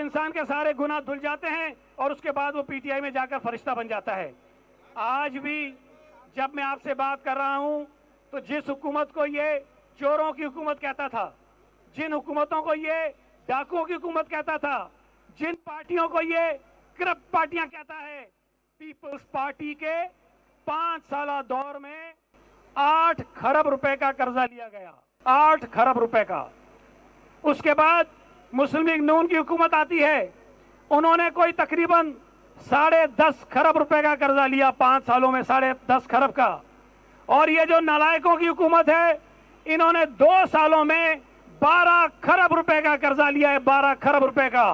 इंसान के सारे गुनाह धुल जाते हैं और उसके बाद वो पीटीआई में जाकर फरिश्ता बन जाता है। आज भी जब मैं आपसे बात कर रहा हूं तो जिस हुकूमत को ये चोरों की हुकूमत कहता था, जिन हुकूमतों को ये डाकुओं की हुकूमत कहता था, जिन पार्टियों को ये करप्ट पार्टियां कहता है, पीपल्स पार्टी के 5 साल दौर में 8 खरब रुपए का कर्जा लिया गया, 8 खरब रुपए का। उसके बाद मुस्लिम लीग नून की हुकूमत आती है, उन्होंने कोई तकरीबन 10.5 खरब रुपए का कर्जा लिया 5 सालों में, 10.5 खरब का। और ये जो नालायकों की हुकूमत है, इन्होंने 2 सालों में 12 खरब रुपए का कर्जा लिया है, 12 खरब रुपए का।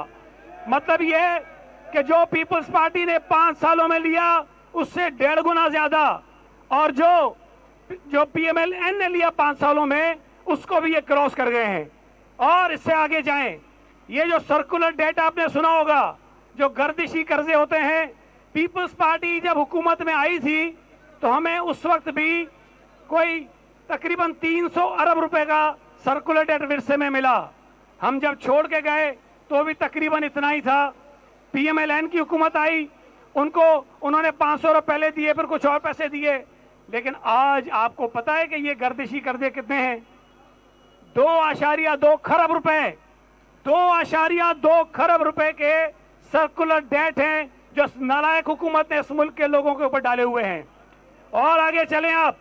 मतलब ये कि जो पीपल्स पार्टी ने 5 सालों में लिया उससे 1.5 गुना ज्यादा, और जो पीएमएलएन ने लिया 5 सालों में उसको भी ये क्रॉस कर गए हैं। और इससे आगे जाएं, ये जो सर्कुलर डेट आपने सुना होगा, जो गर्दिशी कर्जे होते हैं, पीपल्स पार्टी जब हुकूमत में आई थी तो हमें उस वक्त भी कोई तकरीबन 300 अरब रुपए का सर्कुलर डेट विरसे में मिला। हम जब छोड़ के गए तो भी तकरीबन इतना ही था। पीएमएलएन की हुकूमत आई, उन्होंने 500 रुपए पहले दिए, फिर कुछ और पैसे दिए। लेकिन आज आपको पता है कि ये गर्दिशी कर्जे कितने हैं? 2.2 खरब रुपए, 2.2 खरब रुपए के सर्कुलर डेट हैं जो नालायक हुकूमत ने इस मुल्क के लोगों के ऊपर डाले हुए हैं। और आगे चलें आप,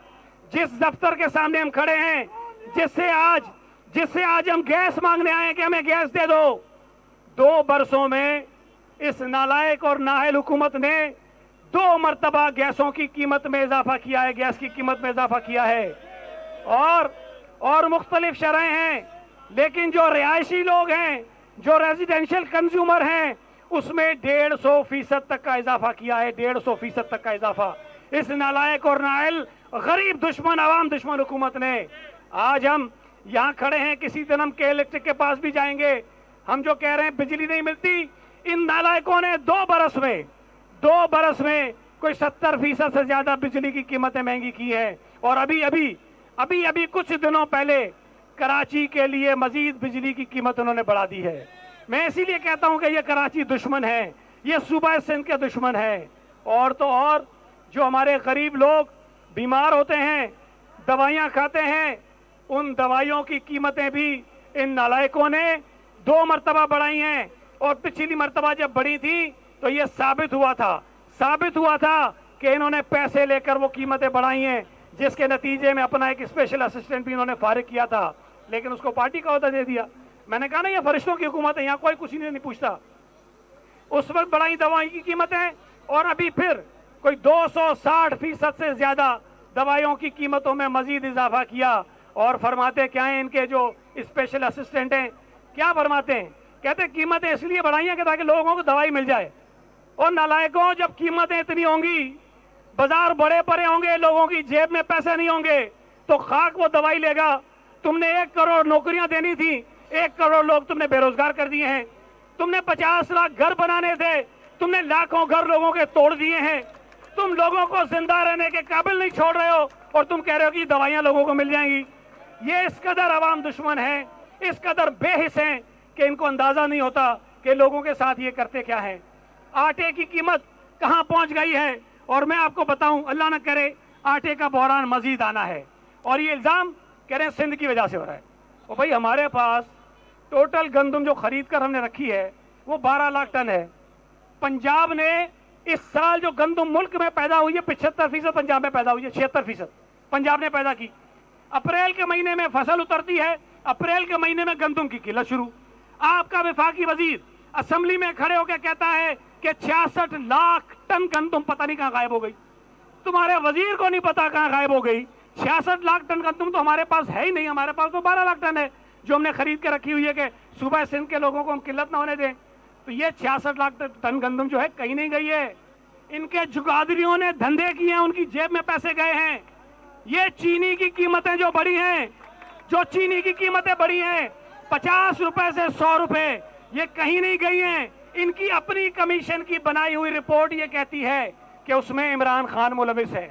जिस दफ्तर के सामने हम खड़े हैं, जिससे आज हम गैस मांगने आए कि हमें गैस दे दो, 2 बरसों में इस नालायक और नाअहल हुकूमत ने 2 मरतबा गैसों की कीमत में इजाफा किया है, गैस की कीमत में इजाफा किया है। और मुख्तलिफ शरह हैं, लेकिन जो रिहायशी लोग हैं, जो रेजिडेंशियल कंज्यूमर हैं, उसमें 150% तक का इजाफा किया है, 150% तक का इजाफा इस नालायक और नाअहल गरीब दुश्मन, अवाम दुश्मन हुकूमत ने। आज हम यहाँ खड़े हैं, किसी दिन हम के इलेक्ट्रिक के पास भी जाएंगे, हम जो कह रहे हैं बिजली नहीं मिलती, इन नालायकों ने 2 बरस में कोई 70% से ज्यादा बिजली की कीमतें महंगी की है। और अभी कुछ दिनों पहले कराची के लिए मजीद बिजली की कीमत उन्होंने बढ़ा दी है। मैं इसीलिए कहता हूं कि ये कराची दुश्मन है, ये सूबा सिंध के दुश्मन है। और तो और जो हमारे गरीब लोग बीमार होते हैं, दवाइयां खाते हैं, उन दवाइयों की कीमतें भी इन नालायकों ने 2 मरतबा बढ़ाई हैं। और पिछली मरतबा जब बढ़ी थी तो ये साबित हुआ था कि इन्होंने पैसे लेकर वो कीमतें बढ़ाई हैं, जिसके नतीजे में अपना एक स्पेशल असिस्टेंट भी इन्होंने फारिग किया था, लेकिन उसको पार्टी का ओहदा दे दिया। मैंने कहा ना, ये फरिश्तों की हुकूमत है, यहाँ कोई कुछ नहीं पूछता। उस वक्त बढ़ाई दवाई की कीमतें, और अभी फिर कोई 260% से ज्यादा दवाइयों की कीमतों में मजीद इजाफा किया। और फरमाते क्या हैं इनके जो स्पेशल असिस्टेंट हैं, क्या फरमाते हैं? कहते कीमतें इसलिए बढ़ाई हैं कि ताकि लोगों को दवाई मिल जाए। और नालायकों, जब कीमतें इतनी होंगी, बाजार बड़े पड़े होंगे, लोगों की जेब में पैसे नहीं होंगे, तो खाक वो दवाई लेगा। तुमने 1 करोड़ नौकरियां देनी थी, 1 करोड़ लोग तुमने बेरोजगार कर दिए हैं। तुमने 50 लाख घर बनाने थे, तुमने लाखों घर लोगों के तोड़ दिए हैं। तुम लोगों को जिंदा रहने के काबिल नहीं छोड़ रहे हो, और तुम कह रहे हो कि दवाइयां लोगों को मिल जाएंगी। ये इस कदर अवाम दुश्मन है, इस कदर बेहिस हैं कि इनको अंदाजा नहीं होता कि लोगों के साथ ये करते क्या है। आटे की कीमत कहां पहुंच गई है, और मैं आपको बताऊं, अल्लाह न करे आटे का बहरान मजीद आना है। और ये इल्जाम कह रहे हैं सिंध की वजह से हो रहा है। और भाई, हमारे पास टोटल गंदम जो खरीद कर हमने रखी है वो 12 लाख टन है। पंजाब ने इस साल जो गंदम मुल्क में पैदा हुई है, 75% पंजाब में पैदा हुई है, 76% पंजाब ने पैदा की। अप्रैल के महीने में फसल उतरती है, अप्रैल के महीने में गंदम की किल्लत शुरू। आपका वफाकी वजीर असेंबली में खड़े होकर कहता है कि 66 लाख टन गंदम पता नहीं कहां गायब हो गई। तुम्हारे वजीर को नहीं पता कहां गायब हो गई। 66 लाख टन गंदम तो हमारे पास है ही नहीं, हमारे पास तो 12 लाख टन है जो हमने खरीद के रखी हुई है कि सूबा सिंध के लोगों को हम किल्लत ना होने दें। तो ये 66 लाख टन गंदम जो है कहीं नहीं गई है। इनके जुगादरियों ने धंधे किए हैं, उनकी जेब में पैसे गए हैं। ये चीनी की कीमतें जो बढ़ी हैं, जो चीनी की कीमतें बढ़ी हैं 50 रुपए से 100 रुपए, ये कहीं नहीं गई हैं। इनकी अपनी कमीशन की बनाई हुई रिपोर्ट ये कहती है कि उसमें इमरान खान मुलविस है।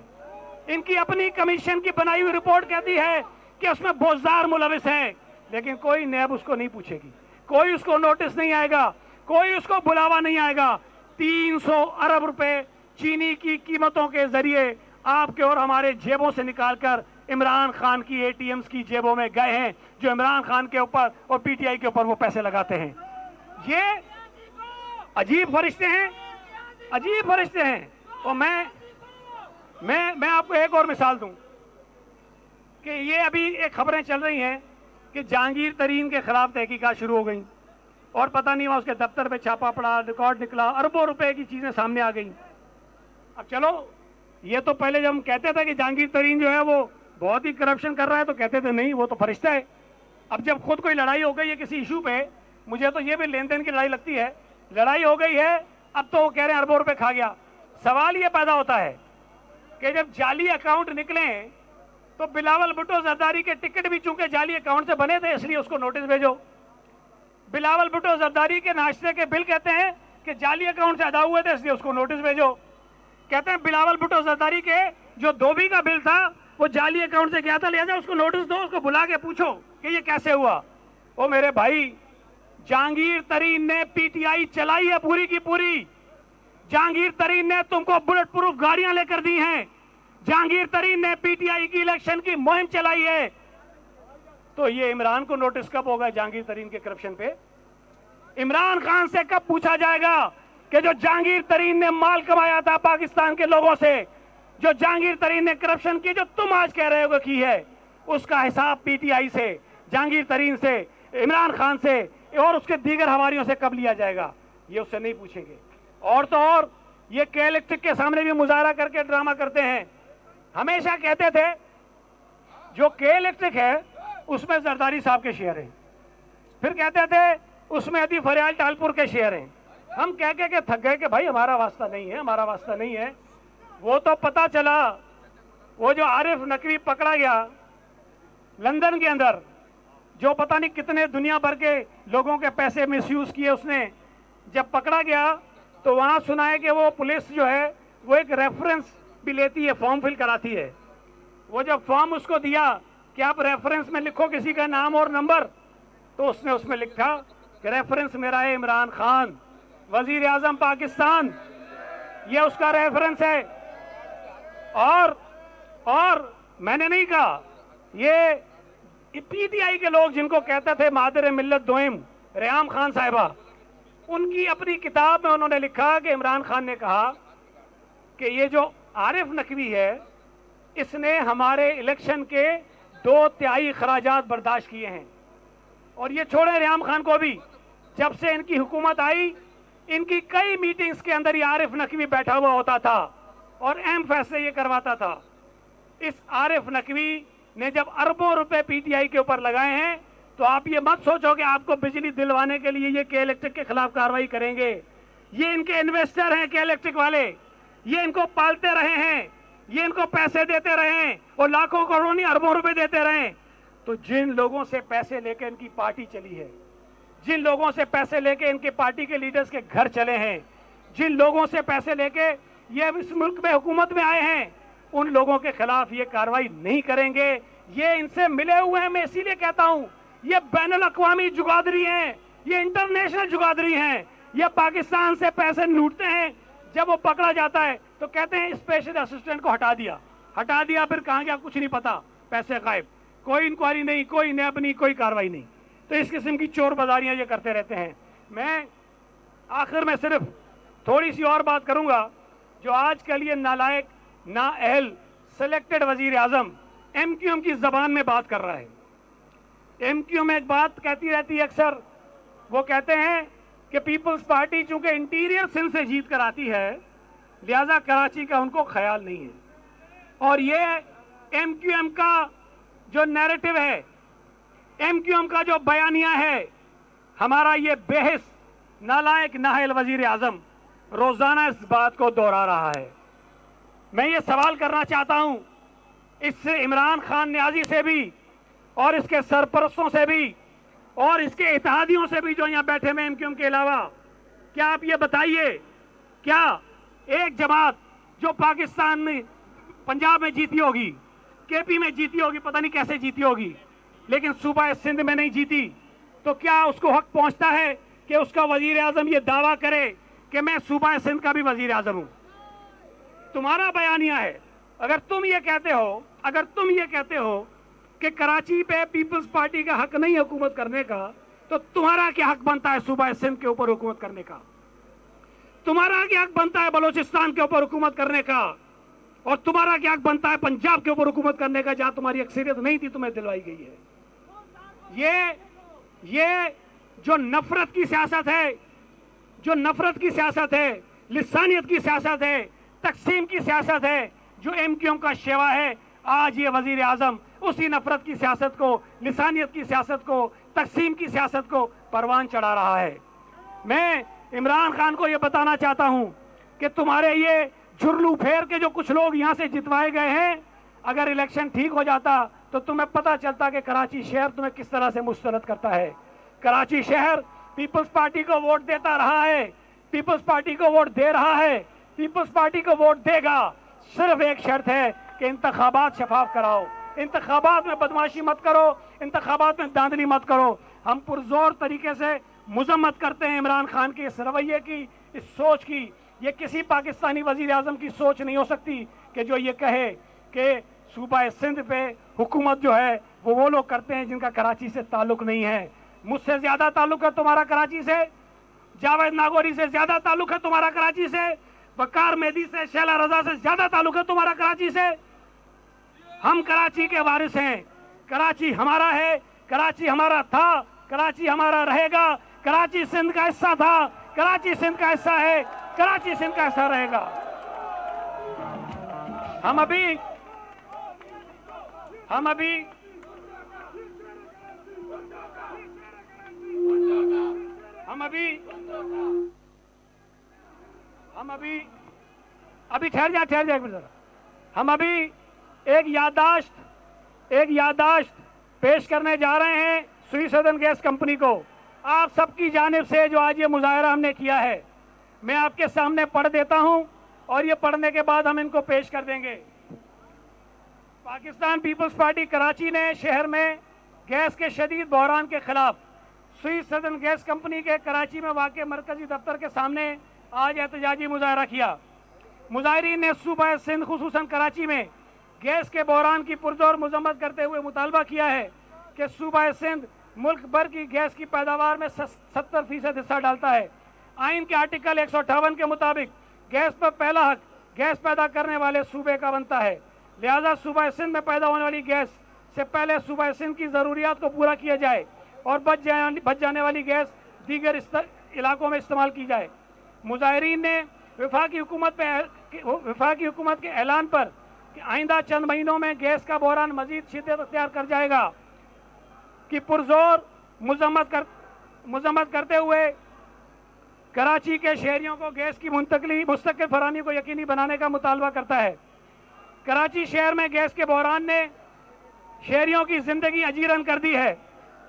इनकी अपनी कमीशन की बनाई हुई रिपोर्ट कहती है कि उसमें बोझदार मुलविस है। लेकिन कोई नैब उसको नहीं पूछेगी, कोई उसको नोटिस नहीं आएगा। कोई उसको बुलावा नहीं आएगा। 300 अरब रुपए चीनी की कीमतों के जरिए आपके और हमारे जेबों से निकालकर इमरान खान की एटीएम्स की जेबों में गए हैं, जो इमरान खान के ऊपर और पीटीआई के ऊपर वो पैसे लगाते हैं। ये अजीब फरिश्ते हैं, अजीब फरिश्ते हैं। और मैं आपको एक और मिसाल दूं कि ये अभी एक खबरें चल रही हैं कि जहांगीर तरीन के खिलाफ तहकीकात शुरू हो गई और पता नहीं वहां उसके दफ्तर पे छापा पड़ा, रिकॉर्ड निकला, अरबों रुपए की चीजें सामने आ गई। अब चलो, ये तो पहले जब हम कहते थे कि जहांगीर तरीन जो है वो बहुत ही करप्शन कर रहा है तो कहते थे नहीं वो तो फरिश्ता है। अब जब खुद कोई लड़ाई हो गई है किसी इशू पे, मुझे तो ये भी लेन देन की लड़ाई लगती है, लड़ाई हो गई है, अब तो वो कह रहे हैं अरबों रुपए खा गया। सवाल ये पैदा होता है कि जब जाली अकाउंट निकले तो बिलावल भुट्टो जरदारी के टिकट भी चूंकि जाली अकाउंट से बने थे इसलिए उसको नोटिस भेजो। बिलावल भुट्टो जरदारी के नाश्ते के बिल कहते हैं कि जाली अकाउंट से अदा हुए थे इसलिए उसको नोटिस भेजो। कहते हैं बिलावल भुट्टो जरदारी के जो धोबी का बिल था वो जाली अकाउंट से गया था, लिहाजा उसको नोटिस दो, उसको बुला के पूछो कि ये कैसे हुआ। ओ मेरे भाई, जहांगीर तरीन ने पीटीआई चलाई है पूरी की पूरी। जहांगीर तरीन ने तुमको बुलेट प्रूफ गाड़ियां लेकर दी हैं। जहांगीर तरीन ने पीटीआई की इलेक्शन की मुहिम चलाई है। तो ये इमरान को नोटिस कब होगा जहांगीर तरीन के करप्शन पे? इमरान खान से कब पूछा जाएगा कि जो जहांगीर तरीन ने माल कमाया था पाकिस्तान के लोगों से, जो जहांगीर तरीन ने करप्शन की जो तुम आज कह रहे हो की है, उसका हिसाब पीटीआई से, जहांगीर तरीन से, इमरान खान से और उसके दीगर हवारियों से कब लिया जाएगा? ये उससे नहीं पूछेंगे। और तो और ये के इलेक्ट्रिक के सामने भी मुजाहरा करके ड्रामा करते हैं। हमेशा कहते थे जो के इलेक्ट्रिक है उसमें जरदारी साहब के शेयर हैं, फिर कहते थे उसमें अदी फरियाल टालपुर के शेयर हैं। हम कह के थक गए कि भाई हमारा वास्ता नहीं है, हमारा वास्ता नहीं है। वो तो पता चला वो जो आरिफ नकवी पकड़ा गया लंदन के अंदर, जो पता नहीं कितने दुनिया भर के लोगों के पैसे मिसयूज किए उसने, जब पकड़ा गया तो वहां सुना है कि वो पुलिस जो है वो एक रेफरेंस भी लेती है, फॉर्म फिल कराती है। वो जब फॉर्म उसको दिया कि आप रेफरेंस में लिखो किसी का नाम और नंबर, तो उसने उसमें लिखा कि रेफरेंस मेरा है इमरान खान, वजीर आजम पाकिस्तान, ये उसका रेफरेंस है। और मैंने नहीं कहा, ये पीटीआई के लोग जिनको कहते थे मादर मिल्लत दोइम रेहाम खान साहिबा, उनकी अपनी किताब में उन्होंने लिखा कि इमरान खान ने कहा कि ये जो आरिफ नकवी है इसने हमारे इलेक्शन के 2/3 खराजात बर्दाश्त किए हैं। और ये छोड़े रेहाम खान को भी, जब से इनकी हुकूमत आई इनकी कई मीटिंग्स के अंदर ये आरिफ नकवी बैठा हुआ होता था और अहम फैसले ये करवाता था। इस आरिफ नकवी ने जब अरबों रुपए पीटीआई के ऊपर लगाए हैं तो आप ये मत सोचो कि आपको बिजली दिलवाने के लिए ये के इलेक्ट्रिक के खिलाफ कार्रवाई करेंगे। ये इनके इन्वेस्टर हैं के इलेक्ट्रिक वाले, ये इनको पालते रहे हैं, ये इनको पैसे देते रहे हैं और लाखों करोड़ों नहीं अरबों रुपए देते रहे। तो जिन लोगों से पैसे लेकर इनकी पार्टी चली है, जिन लोगों से पैसे लेके इनके पार्टी के लीडर्स के घर चले हैं, जिन लोगों से पैसे लेके ये इस मुल्क में हुकूमत में आए हैं, उन लोगों के खिलाफ ये कार्रवाई नहीं करेंगे। ये इनसे मिले हुए हैं, मैं इसीलिए कहता हूं ये बैनुल अक़वामी जुगादरी हैं, ये इंटरनेशनल जुगादरी हैं। ये पाकिस्तान से पैसे लूटते हैं, जब वो पकड़ा जाता है तो कहते हैं स्पेशल असिस्टेंट को हटा दिया, फिर कहां गया कुछ नहीं पता, पैसे गायब, कोई इंक्वायरी नहीं, कोई नैब नहीं, कोई कार्रवाई नहीं। तो इस किस्म की चोर बाजारियां ये करते रहते हैं। मैं आखिर में सिर्फ थोड़ी सी और बात करूंगा। जो आजकल ये नालायक नाअहल सिलेक्टेड वजीर आजम एमक्यूएम की जबान में बात कर रहा है, एमक्यूएम एक बात कहती रहती है अक्सर, वो कहते हैं कि पीपल्स पार्टी चूंकि इंटीरियर सिंध से जीत कर आती है लिहाजा कराची का उनको ख्याल नहीं है। और ये एमक्यूएम का जो नैरेटिव है, एमक्यूएम का जो बयानिया है, हमारा ये बेहिस नालायक नाअहल वजीर आजम रोजाना इस बात को दोहरा रहा है। मैं ये सवाल करना चाहता हूं इससे इमरान खान न्याजी से भी और इसके सरपरस्तों से भी और इसके इत्तेहादियों से भी जो यहाँ बैठे हुए एमक्यूएम के अलावा, क्या आप ये बताइए, क्या एक जमात जो पाकिस्तान में पंजाब में जीती होगी, केपी में जीती होगी, पता नहीं कैसे जीती होगी, लेकिन सूबा सिंध में नहीं जीती, तो क्या उसको हक पहुंचता है कि उसका वजीर आजम ये दावा करे कि मैं सूबा सिंध का भी वजीर आजम हूं। तुम्हारा बयानिया है। अगर तुम ये कहते हो कि कराची पे पीपल्स पार्टी का हक नहीं हुकूमत करने का, तो तुम्हारा क्या हक बनता है सूबा सिंध के ऊपर हुकूमत करने का? तुम्हारा क्या हक बनता है बलोचिस्तान के ऊपर हुकूमत करने का? और तुम्हारा क्या हक बनता है पंजाब के ऊपर हुकूमत करने का, जहां तुम्हारी अक्सरियत नहीं थी, तुम्हें दिलवाई गई है? ये जो नफरत की सियासत है, लिसानियत की सियासत है, तकसीम की सियासत है, जो एमक्यूएम का शेवा है, आज ये वजीर आजम उसी नफरत की सियासत को, लिसानियत की सियासत को, तकसीम की सियासत को परवान चढ़ा रहा है। मैं इमरान खान को ये बताना चाहता हूं कि तुम्हारे ये झुरलू फेर के जो कुछ लोग यहां से जितवाए गए हैं, अगर इलेक्शन ठीक हो जाता तो तुम्हें पता चलता कि कराची शहर तुम्हें किस तरह से मुस्तरद करता है। कराची शहर पीपल्स पार्टी को वोट देता रहा है, पीपल्स पार्टी को वोट दे रहा है, पीपल्स पार्टी को वोट देगा। सिर्फ एक शर्त है कि इंतखाबात शफाफ कराओ, इंतखाबात में बदमाशी मत करो, इंतखाबात में धांधली मत करो। हम पुरजोर तरीके से मुजम्मत करते हैं इमरान खान के इस रवैये की, इस सोच की। ये किसी पाकिस्तानी वजीर आजम की सोच नहीं हो सकती कि जो ये कहे कि सूबा सिंध पे हुकूमत जो है वो लोग करते हैं जिनका कराची से ताल्लुक नहीं है। मुझसे ज्यादा ताल्लुक है तुम्हारा कराची से, जावेद नागौरी से ज्यादा ताल्लुक है तुम्हारा कराची से, वकार मेहदी से, शैला रजा से ज्यादा ताल्लुक है तुम्हारा कराची से। हम कराची के वारिस हैं, कराची हमारा है, कराची हमारा था, कराची हमारा रहेगा, कराची सिंध का हिस्सा था, कराची सिंध का हिस्सा है, कराची सिंध का हिस्सा रहेगा। हम अभी ठहर जा एक मिनट। हम अभी एक याददाश्त पेश करने जा रहे हैं स्वी सदर्न गैस कंपनी को। आप सबकी जानिब से जो आज ये मुजाहरा हमने किया है, मैं आपके सामने पढ़ देता हूं और ये पढ़ने के बाद हम इनको पेश कर देंगे। पाकिस्तान पीपल्स पार्टी कराची ने शहर में गैस के शदीद बहरान के खिलाफ स्वी सदर्न गैस कंपनी के कराची में वाक़ मरकजी दफ्तर के सामने आज एहतजाजी मुजाहरा किया। मुजाहिरीन ने सूबा सिंध खुसूसन कराची में गैस के बहरान की पुरजोर मजम्मत करते हुए मुतालबा किया है कि सूबा सिंध मुल्क भर की गैस की पैदावार में 70% हिस्सा डालता है। आइन के आर्टिकल 158 के मुताबिक गैस पर पहला हक गैस पैदा करने वाले सूबे का बनता है। लिहाजा सूबा सिंध में पैदा होने वाली गैस से पहले सूबा सिंध की ज़रूरियात को पूरा किया जाए और बच जाने वाली गैस दीगर इलाकों में इस्तेमाल की जाए। मुजाहिरीन ने वफाकी हुकूमत के ऐलान पर कि आइंदा चंद महीनों में गैस का बहरान मजीद शिद्दत अख्तियार कर जाएगा कि पुरजोर मुजम्मत करते हुए कराची के शहरियों को गैस की मुस्तकिल फराहमी को यकीनी बनाने का मुतालबा करता है। कराची शहर में गैस के बहरान ने शहरियों की जिंदगी अजीरन कर दी है।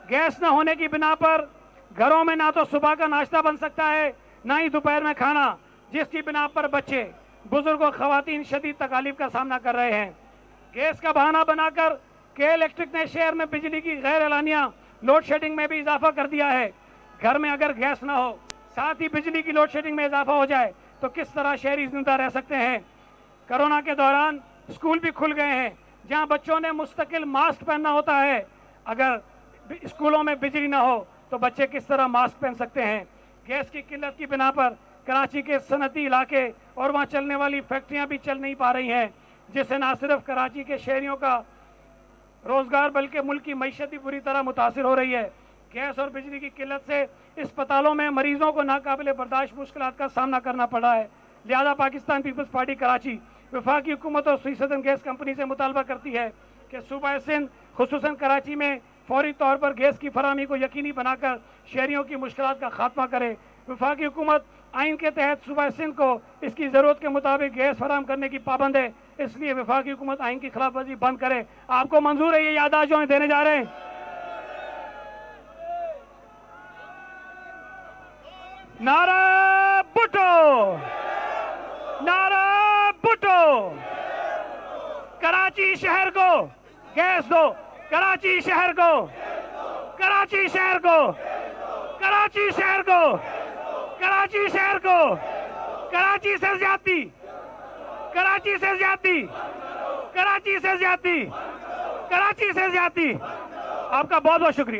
गैस न होने की बिना पर घरों में ना तो सुबह का नाश्ता बन सकता है, ना ही दोपहर में खाना, जिसकी बिना पर बच्चे, बुजुर्ग और खवातीन शदीद तकालीफ का सामना कर रहे हैं। गैस का बहाना बनाकर के इलेक्ट्रिक ने शहर में बिजली की गैर एलानिया लोड शेडिंग में भी इजाफा कर दिया है। घर में अगर गैस ना हो, साथ ही बिजली की लोड शेडिंग में इजाफा हो जाए तो किस तरह शहरी जिंदा रह सकते हैं। कोरोना के दौरान स्कूल भी खुल गए हैं, जहां बच्चों ने मुस्तकिल मास्क पहनना होता है। अगर स्कूलों में बिजली ना हो तो बच्चे किस तरह मास्क पहन सकते हैं। गैस की किल्लत की बिना पर कराची के सनती इलाके और वहां चलने वाली फैक्ट्रियां भी चल नहीं पा रही हैं, जिससे न सिर्फ कराची के शहरियों का रोजगार बल्कि मुल्क की मईशत भी बुरी तरह मुतासिर हो रही है। गैस और बिजली की किल्लत से अस्पतालों में मरीजों को नाकाबिले बर्दाश्त मुश्किलात का सामना करना पड़ा है। लिहाजा पाकिस्तान पीपल्स पार्टी कराची वफाकी हुकूमत और स्वी सदर्न गैस कंपनी से मुतालबा करती है कि सूबा सिंध खुसूसन कराची में फौरी तौर पर गैस की फराहमी को यकीनी बनाकर शहरियों की मुश्किलात का खात्मा करे। वफाकी हुकूमत आइन के तहत सूबा सिंध को इसकी ज़रूरत के मुताबिक गैस फराहम करने की पाबंद है, इसलिए वफाकी हुकूमत आइन की खिलाफ वर्जी बंद करे। आपको मंजूर है ये याददाश्त जो देने जा रहे हैं? नारा भुट्टो, नारा भुट्टो। कराची शहर को गैस दो, कराची शहर को, कराची शहर को, कराची शहर को, कराची शहर को, कराची से ज्यादती, कराची से ज्यादती, कराची से ज्यादती, कराची से ज्यादती। आपका बहुत बहुत शुक्रिया।